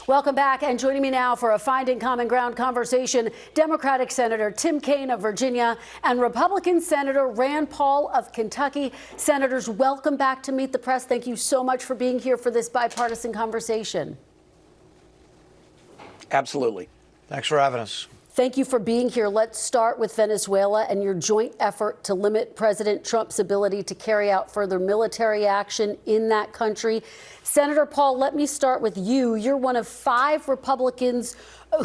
Welcome back, and joining me now for a Finding Common Ground conversation, Democratic Senator Tim Kaine of Virginia and Republican Senator Rand Paul of Kentucky. Senators, welcome back to Meet the Press. Thank you so much for being here for this bipartisan conversation. Absolutely. Thanks for having us. Thank you for being here. Let's start with Venezuela and your joint effort to limit President Trump's ability to carry out further military action in that country. Senator Paul, let me start with you. You're one of 5 Republicans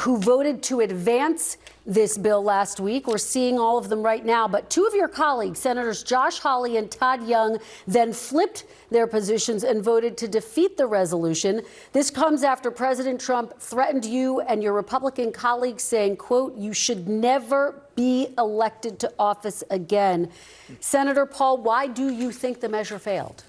who voted to advance this bill last week. We're seeing all of them right now. But 2 of your colleagues, Senators Josh Hawley and Todd Young, then flipped their positions and voted to defeat the resolution. This comes after President Trump threatened you and your Republican colleagues, saying, quote, "You should never be elected to office again." Senator Paul, why do you think the measure failed?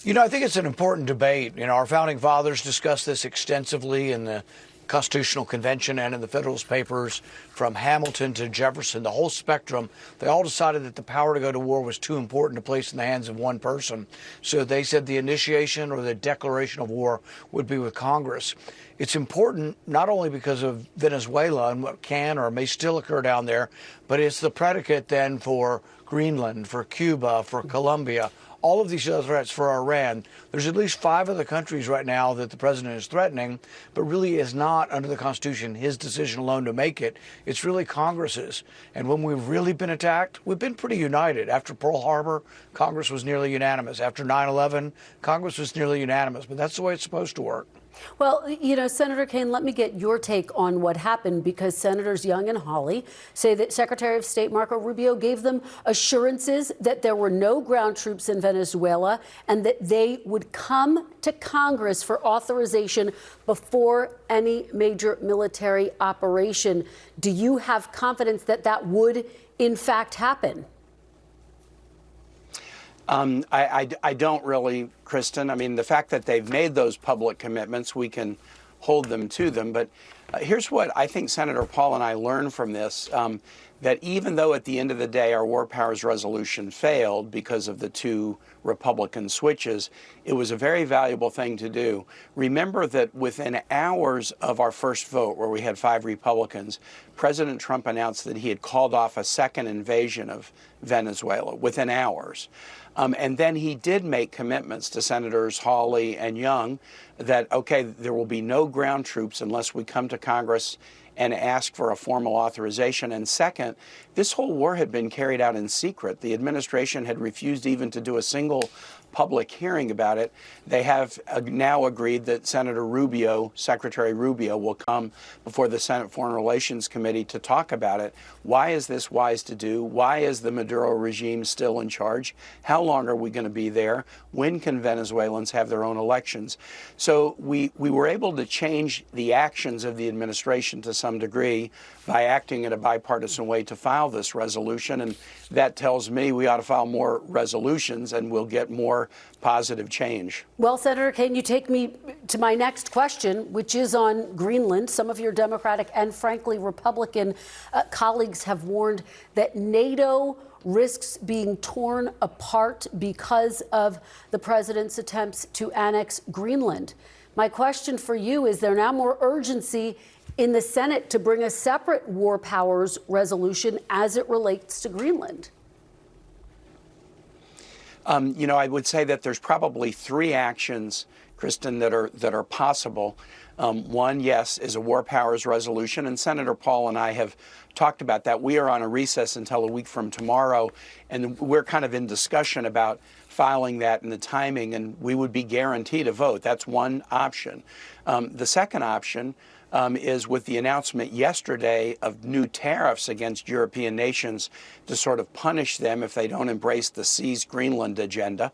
You know, I think it's an important debate. You know, our founding fathers discussed this extensively in the Constitutional Convention and in the Federalist Papers, from Hamilton to Jefferson, the whole spectrum. They all decided that the power to go to war was too important to place in the hands of one person. So they said the initiation or the declaration of war would be with Congress. It's important not only because of Venezuela and what can or may still occur down there, but it's the predicate then for Greenland, for Cuba, for Colombia, all of these other threats for Iran. There's at least 5 other countries right now that the president is threatening, but really is not, under the Constitution, his decision alone to make it. It's really Congress's. And when we've really been attacked, we've been pretty united. After Pearl Harbor, Congress was nearly unanimous. After 9/11, Congress was nearly unanimous. But that's the way it's supposed to work. Well, you know, Senator Kaine, let me get your take on what happened, because Senators Young and Hawley say that Secretary of State Marco Rubio gave them assurances that there were no ground troops in Venezuela and that they would come to Congress for authorization before any major military operation. Do you have confidence that that would, in fact, happen? I don't really, Kristen. I mean, the fact that they've made those public commitments, we can hold them to them. But here's what I think Senator Paul and I learned from this, that even though at the end of the day our War Powers Resolution failed because of the 2 Republican switches, it was a very valuable thing to do. Remember that within hours of our first vote, where we had 5 Republicans, President Trump announced that he had called off a second invasion of Venezuela within hours. And then he did make commitments to Senators Hawley and Young that, okay, there will be no ground troops unless we come to Congress and ask for a formal authorization. And second, this whole war had been carried out in secret. The administration had refused even to do a single public hearing about it. They have now agreed that Senator Rubio, Secretary Rubio, will come before the Senate Foreign Relations Committee to talk about it. Why is this wise to do? Why is the Maduro regime still in charge? How long are we going to be there? When can Venezuelans have their own elections? So we were able to change the actions of the administration to some degree by acting in a bipartisan way to file this resolution. And that tells me we ought to file more resolutions and we'll get more positive change. Well, Senator Kaine, you take me to my next question, which is on Greenland. Some of your Democratic and, frankly, Republican colleagues have warned that NATO risks being torn apart because of the president's attempts to annex Greenland. My question for you is, there now more urgency in the Senate to bring a separate War Powers Resolution as it relates to Greenland? You know, I would say that there's probably 3 actions, Kristen, that are possible. One, yes, is a War Powers Resolution, and Senator Paul and I have talked about that. We are on a recess until a week from tomorrow, and we're kind of in discussion about filing that and the timing, and we would be guaranteed a vote. That's one option. The second option is with the announcement yesterday of new tariffs against European nations to sort of punish them if they don't embrace the Seize Greenland agenda.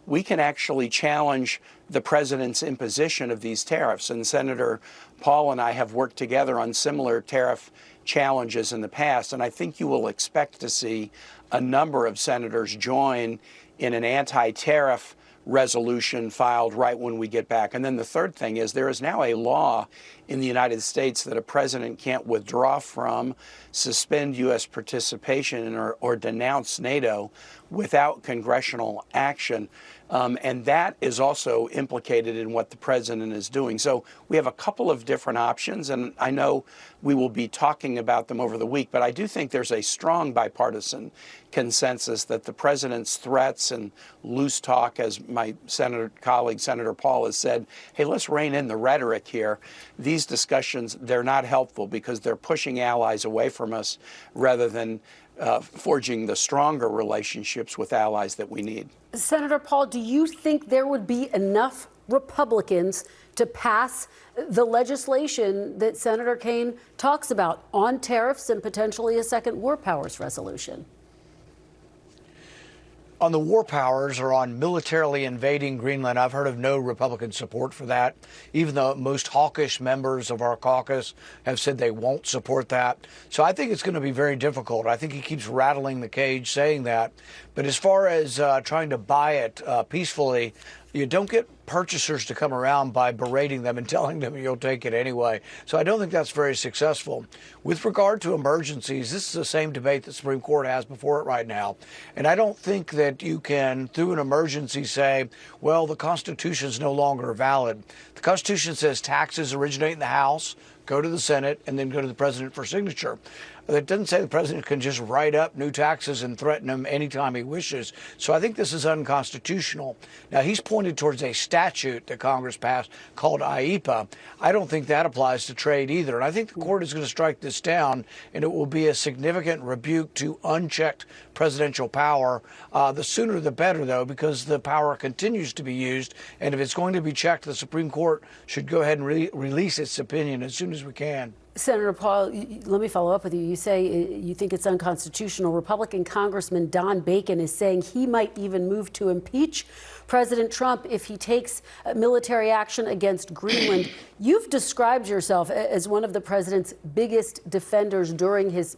We can actually challenge the president's imposition of these tariffs. And Senator Paul and I have worked together on similar tariff challenges in the past. And I think you will expect to see a number of senators join in an anti-tariff resolution filed right when we get back. And then the third thing is there is now a law in the United States that a president can't withdraw from, suspend U.S. participation in or denounce NATO without congressional action. And that is also implicated in what the president is doing. So we have a couple of different options, and I know we will be talking about them over the week, but I do think there's a strong bipartisan consensus that the president's threats and loose talk, as my senator colleague, Senator Paul, has said, hey, let's rein in the rhetoric here. These discussions, they're not helpful because they're pushing allies away from us rather than forging the stronger relationships with allies that we need. Senator Paul, do you think there would be enough Republicans to pass the legislation that Senator Kaine talks about on tariffs and potentially a second war powers resolution? On the war powers or on militarily invading Greenland, I've heard of no Republican support for that, even though most hawkish members of our caucus have said they won't support that. So I think it's going to be very difficult. I think he keeps rattling the cage saying that. But as far as trying to buy it peacefully, you don't get purchasers to come around by berating them and telling them you'll take it anyway. So I don't think that's very successful. With regard to emergencies, this is the same debate the Supreme Court has before it right now. And I don't think that you can, through an emergency, say, well, the Constitution is no longer valid. The Constitution says taxes originate in the House, go to the Senate, and then go to the president for signature. It doesn't say the president can just write up new taxes and threaten them anytime he wishes. So I think this is unconstitutional. Now, he's pointed towards a statute that Congress passed called IEPA. I don't think that applies to trade either. And I think the court is going to strike this down, and it will be a significant rebuke to unchecked presidential power. The sooner the better, though, because the power continues to be used. And if it's going to be checked, the Supreme Court should go ahead and release its opinion as soon as we can. Senator Paul, let me follow up with you. You say you think it's unconstitutional. Republican Congressman Don Bacon is saying he might even move to impeach President Trump if he takes military action against Greenland. You've described yourself as one of the president's biggest defenders during his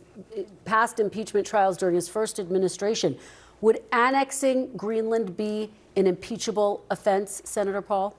past impeachment trials during his first administration. Would annexing Greenland be an impeachable offense, Senator Paul?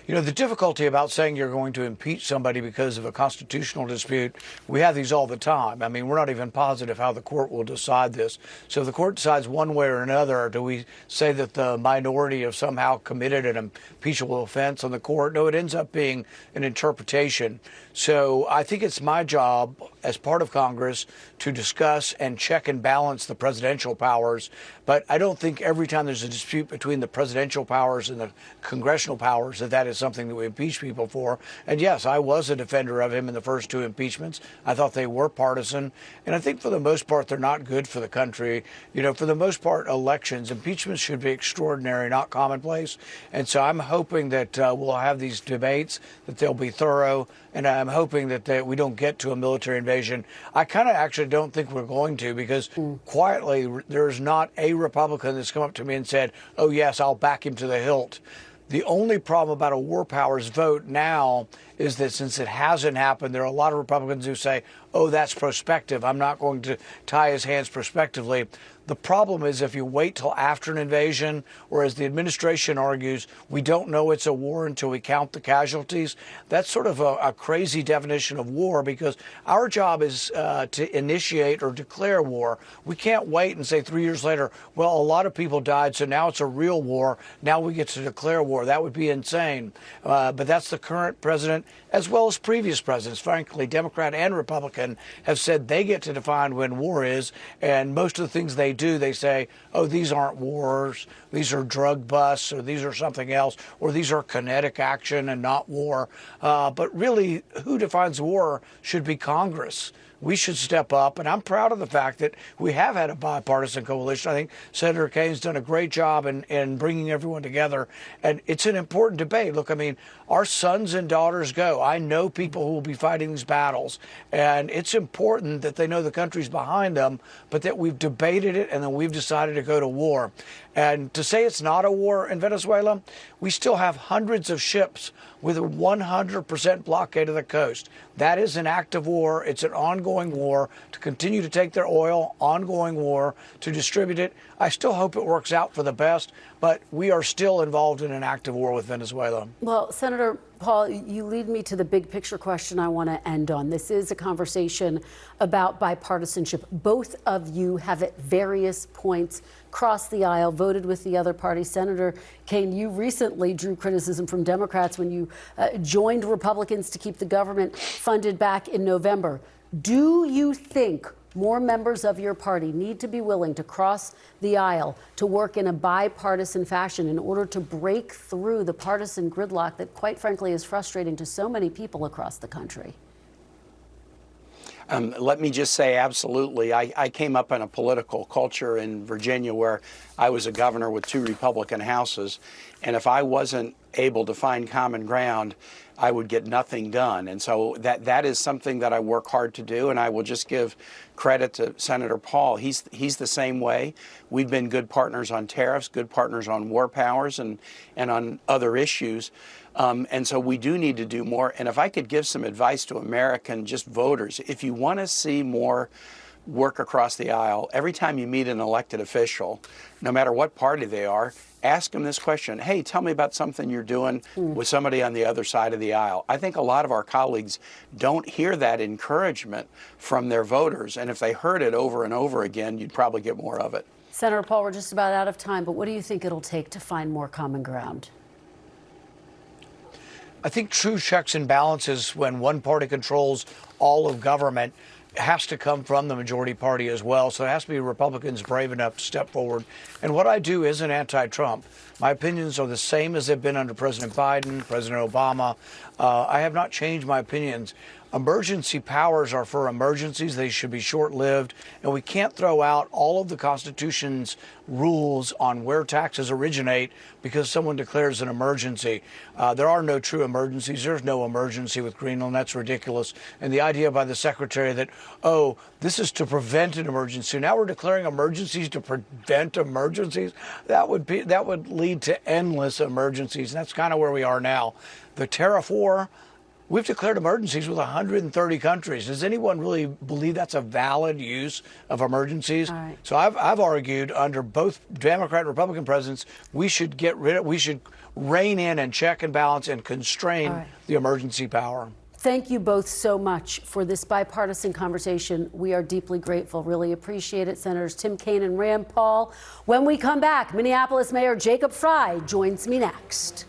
You know, the difficulty about saying you're going to impeach somebody because of a constitutional dispute, we have these all the time. I mean, we're not even positive how the court will decide this. So if the court decides one way or another, do we say that the minority have somehow committed an impeachable offense on the court? No, it ends up being an interpretation. So I think it's my job as part of Congress to discuss and check and balance the presidential powers. But I don't think every time there's a dispute between the presidential powers and the congressional powers that is something that we impeach people for. And yes, I was a defender of him in the first two impeachments. I thought they were partisan. And I think for the most part, they're not good for the country. You know, for the most part, elections, impeachments should be extraordinary, not commonplace. And so I'm hoping that we'll have these debates, that they'll be thorough. And I'm hoping that we don't get to a military invasion. I kind of actually don't think we're going to, because quietly, there's not a Republican that's come up to me and said, oh, yes, I'll back him to the hilt. The only problem about a war powers vote now is that since it hasn't happened, there are a lot of Republicans who say, oh, that's prospective. I'm not going to tie his hands prospectively. The problem is if you wait till after an invasion, or as the administration argues, we don't know it's a war until we count the casualties. That's sort of a crazy definition of war, because our job is to initiate or declare war. We can't wait and say 3 years later, well, a lot of people died, so now it's a real war. Now we get to declare war. That would be insane. But that's the current president, as well as previous presidents. Frankly, Democrat and Republican have said they get to define when war is, and most of the things they do, they say, oh, these aren't wars, these are drug busts, or these are something else, or these are kinetic action and not war. But really, who defines war should be Congress. We should step up, and I'm proud of the fact that we have had a bipartisan coalition. I think Senator Kaine's done a great job in bringing everyone together, and it's an important debate. Look, I mean, our sons and daughters go. I know people who will be fighting these battles, and it's important that they know the country's behind them, but that we've debated it and then we've decided to go to war. And to say it's not a war in Venezuela, we still have hundreds of ships with a 100% blockade of the coast. That is an act of war. It's an ongoing ongoing war, to continue to take their oil, ongoing war, to distribute it. I still hope it works out for the best, but we are still involved in an active war with Venezuela. Well, Senator Paul, you lead me to the big picture question I want to end on. This is a conversation about bipartisanship. Both of you have at various points crossed the aisle, voted with the other party. Senator Kaine, you recently drew criticism from Democrats when you joined Republicans to keep the government funded back in November. Do you think more members of your party need to be willing to cross the aisle to work in a bipartisan fashion in order to break through the partisan gridlock that, quite frankly, is frustrating to so many people across the country? Let me just say, absolutely. I came up in a political culture in Virginia where I was a governor with 2 Republican houses, and if I wasn't able to find common ground, I would get nothing done. And so that is something that I work hard to do, and I will just give credit to Senator Paul. He's the same way. We've been good partners on tariffs, good partners on war powers, and on other issues. And so we do need to do more. And if I could give some advice to American just voters, if you want to see more work across the aisle, every time you meet an elected official, no matter what party they are, ask them this question: hey, tell me about something you're doing with somebody on the other side of the aisle. I think a lot of our colleagues don't hear that encouragement from their voters. And if they heard it over and over again, you'd probably get more of it. Senator Paul, we're just about out of time, but what do you think it'll take to find more common ground? I think true checks and balances, when one party controls all of government, has to come from the majority party as well. So it has to be Republicans brave enough to step forward. And what I do isn't anti-Trump. My opinions are the same as they've been under President Biden, President Obama. I have not changed my opinions. Emergency powers are for emergencies. They should be short-lived. And we can't throw out all of the Constitution's rules on where taxes originate because someone declares an emergency. There are no true emergencies. There's no emergency with Greenland. That's ridiculous. And the idea by the Secretary that, oh, this is to prevent an emergency. Now we're declaring emergencies to prevent emergencies. That would lead to endless emergencies. And that's kind of where we are now. The tariff war, we've declared emergencies with 130 countries. Does anyone really believe that's a valid use of emergencies? Right. So I've argued under both Democrat and Republican presidents, we should rein in and check and balance and constrain the emergency power. Thank you both so much for this bipartisan conversation. We are deeply grateful. Really appreciate it. Senators Tim Kaine and Rand Paul. When we come back, Minneapolis Mayor Jacob Frey joins me next.